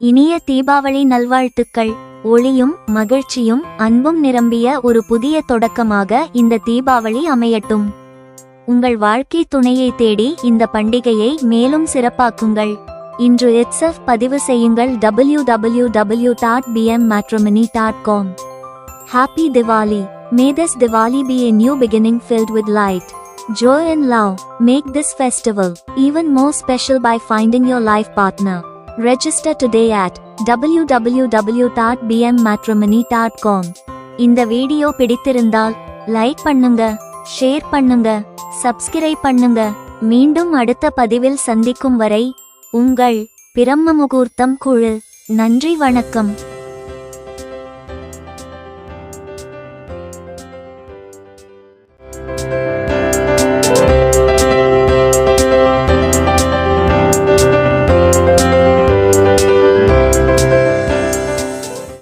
இனிய தீபாவளி நல்வாழ்த்துக்கள். ஒளியும் மகிழ்ச்சியும் அன்பும் நிரம்பிய ஒரு புதிய தொடக்கமாக இந்த தீபாவளி அமையட்டும். உங்கள் வாழ்க்கை துணையை தேடி இந்த பண்டிகையை மேலும் சிறப்பாக்குங்கள். இன்று இட்ஸெஃப் பதிவு செய்யுங்கள் www.bmmatrimony.com. Happy Diwali. May this Diwali be a new beginning filled with light, joy and love. Make this festival even more special by finding your life partner. Register today at www.bmmatrimony.com. இந்த video பிடித்திருந்தால் like பண்ணுங்க, share பண்ணுங்க, subscribe பண்ணுங்க. மீண்டும் அடுத்த பதிவில் சந்திக்கும் வரை உங்கள் பிரம்ம முகூர்த்தம் குழு. நன்றி, வணக்கம்.